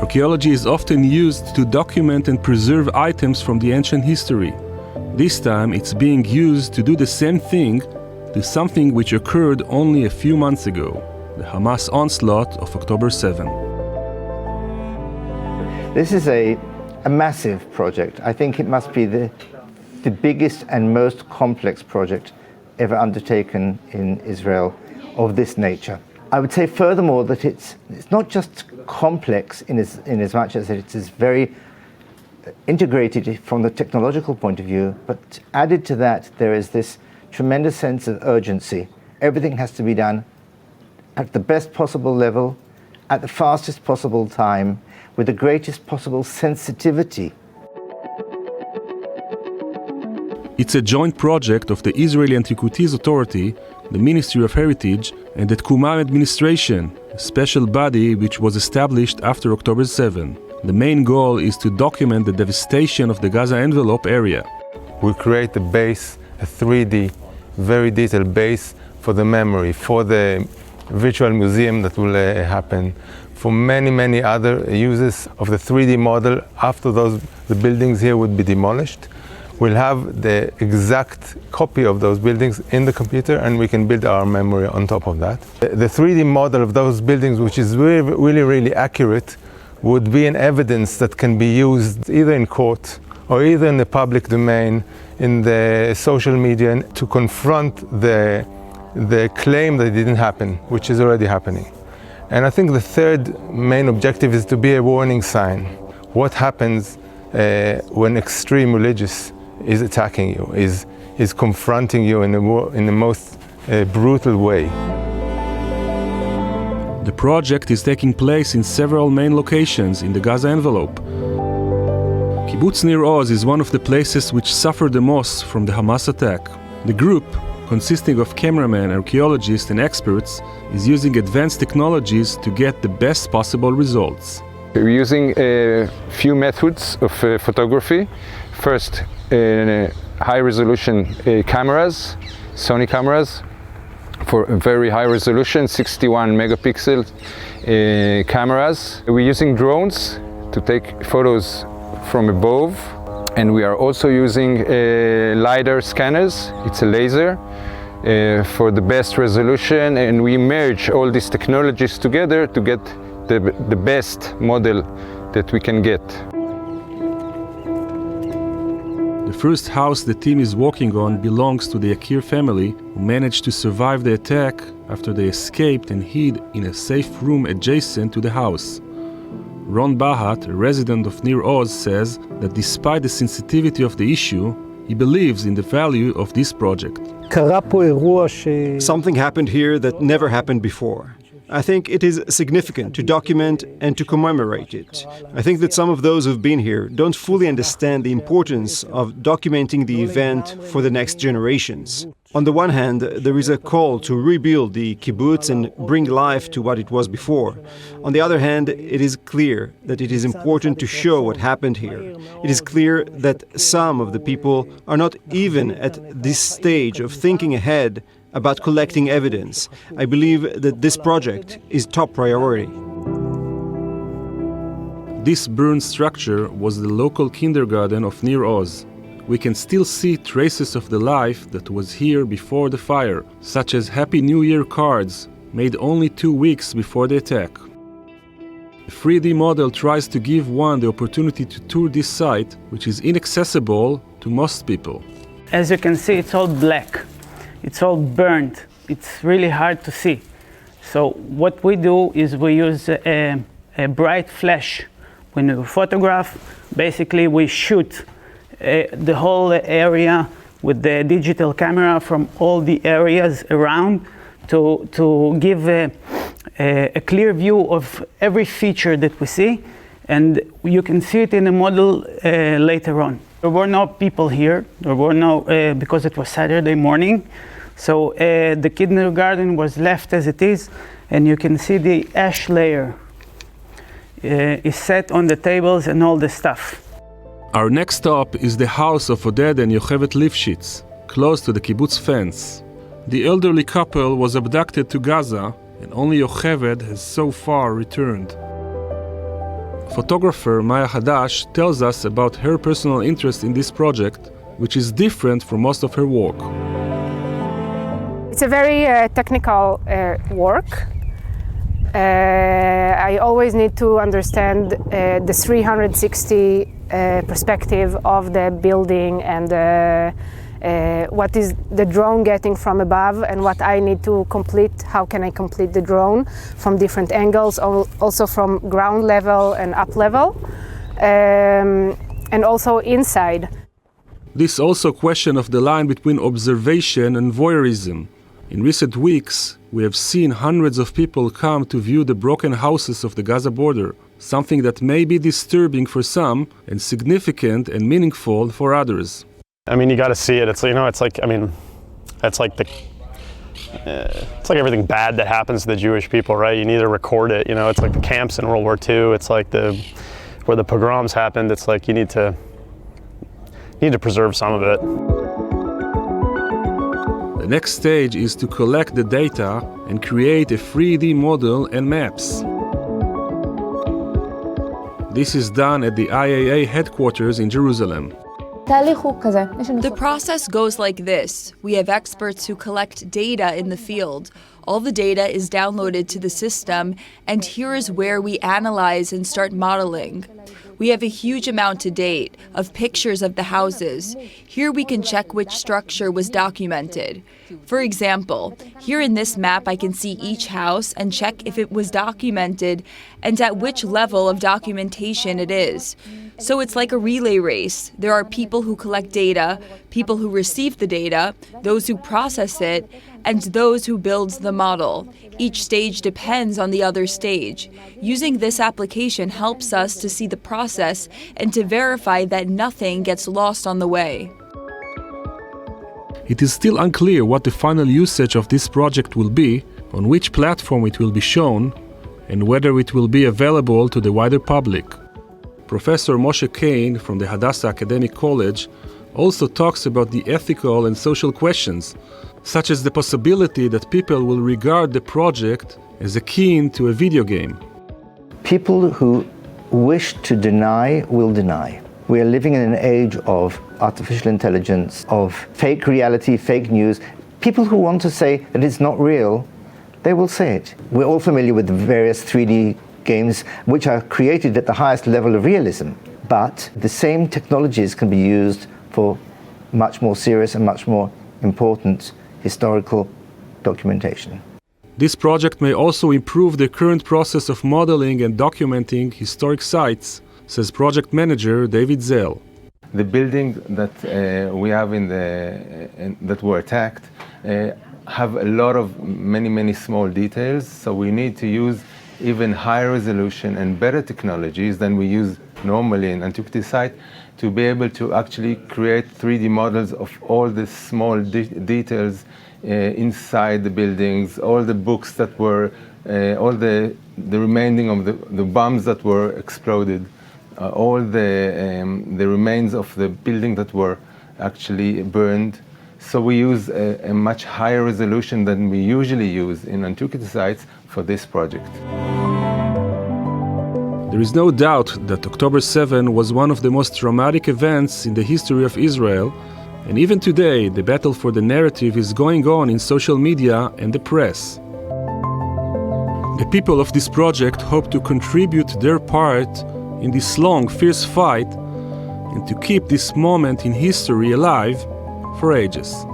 Archaeology is often used to document and preserve items from the ancient history. This time it's being used to do the same thing to something which occurred only a few months ago, the Hamas onslaught of October 7. This is a massive project. I think it must be the biggest and most complex project ever undertaken in Israel of this nature. I would say furthermore that it's not just complex in as much as it is very integrated from the technological point of view, but added to that there is this tremendous sense of urgency. Everything has to be done at the best possible level, at the fastest possible time, with the greatest possible sensitivity. It's a joint project of the Israeli Antiquities Authority, the Ministry of Heritage, and the Tkumah administration, a special body which was established after October 7. The main goal is to document the devastation of the Gaza envelope area. We create a base, a 3D, very detailed base for the memory, for the virtual museum that will happen, for many other uses of the 3D model after the buildings here would be demolished. We'll have the exact copy of those buildings in the computer and we can build our memory on top of that. The 3D model of those buildings, which is really accurate, would be an evidence that can be used either in court or either in the public domain, in the social media, to confront the claim that it didn't happen, which is already happening. And I think the third main objective is to be a warning sign. What happens when extreme religious is attacking you, is confronting you in the most brutal way. The project is taking place in several main locations in the Gaza envelope. Kibbutz Nir Oz is one of the places which suffered the most from the Hamas attack. The group, consisting of cameramen, archaeologists and experts, is using advanced technologies to get the best possible results. We're using a few methods of photography. First, high-resolution cameras, Sony cameras, for a very high resolution, 61 megapixel cameras. We're using drones to take photos from above, and we are also using LiDAR scanners. It's a laser for the best resolution, and we merge all these technologies together to get the best model that we can get. The first house the team is working on belongs to the Yakir family, who managed to survive the attack after they escaped and hid in a safe room adjacent to the house. Ron Bahat, a resident of Nir Oz, says that despite the sensitivity of the issue, he believes in the value of this project. Something happened here that never happened before. I think it is significant to document and to commemorate it. I think that some of those who've been here don't fully understand the importance of documenting the event for the next generations. On the one hand, there is a call to rebuild the kibbutz and bring life to what it was before. On the other hand, it is clear that it is important to show what happened here. It is clear that some of the people are not even at this stage of thinking ahead about collecting evidence. I believe that this project is top priority. This burned structure was the local kindergarten of Nir Oz. We can still see traces of the life that was here before the fire, such as Happy New Year cards made only 2 weeks before the attack. The 3D model tries to give one the opportunity to tour this site, which is inaccessible to most people. As you can see, it's all black. It's all burnt. It's really hard to see. So what we do is we use a bright flash. When we photograph, basically we shoot the whole area with the digital camera from all the areas around to give a clear view of every feature that we see, and you can see it in the model later on. There were no people here. There were no because it was Saturday morning, so the kindergarten was left as it is, and you can see the ash layer is set on the tables and all the stuff. Our next stop is the house of Oded and Yochevet Lifshitz, close to the kibbutz fence. The elderly couple was abducted to Gaza, and only Yochevet has so far returned. Photographer Maya Hadash tells us about her personal interest in this project, which is different from most of her work. It's a very technical work. I always need to understand the 360 perspective of the building and what is the drone getting from above and what I need to complete, how can I complete the drone from different angles, also from ground level and up level, and also inside. This also question of the line between observation and voyeurism. In recent weeks, we have seen hundreds of people come to view the broken houses of the Gaza border, something that may be disturbing for some and significant and meaningful for others. I mean, you got to see it. It's like everything bad that happens to the Jewish people, right? You need to record it. It's like the camps in World War II. It's like where the pogroms happened. It's like you need to preserve some of it. The next stage is to collect the data and create a 3D model and maps. This is done at the IAA headquarters in Jerusalem. The process goes like this. We have experts who collect data in the field. All the data is downloaded to the system, and here is where we analyze and start modeling. We have a huge amount to date of pictures of the houses. Here we can check which structure was documented. For example, here in this map I can see each house and check if it was documented and at which level of documentation it is. So it's like a relay race. There are people who collect data, people who receive the data, those who process it, and those who build the model. Each stage depends on the other stage. Using this application helps us to see the process and to verify that nothing gets lost on the way. It is still unclear what the final usage of this project will be, on which platform it will be shown, and whether it will be available to the wider public. Professor Moshe Kane from the Hadassah Academic College also talks about the ethical and social questions, such as the possibility that people will regard the project as akin to a video game. People who wish to deny will deny. We are living in an age of artificial intelligence, of fake reality, fake news. People who want to say that it's not real, they will say it. We're all familiar with the various 3D games which are created at the highest level of realism, but the same technologies can be used for much more serious and much more important historical documentation. This project may also improve the current process of modeling and documenting historic sites, says project manager David Zell. The building that we have that were attacked have a lot of many small details, so we need to use even higher resolution and better technologies than we use normally in antiquity site to be able to actually create 3D models of all the small details inside the buildings, all the books that were, all the remaining of the bombs that were exploded, all the remains of the building that were actually burned. So we use a much higher resolution than we usually use in antiquity sites for this project. There is no doubt that October 7 was one of the most traumatic events in the history of Israel, and even today the battle for the narrative is going on in social media and the press. The people of this project hope to contribute their part in this long, fierce fight and to keep this moment in history alive for ages.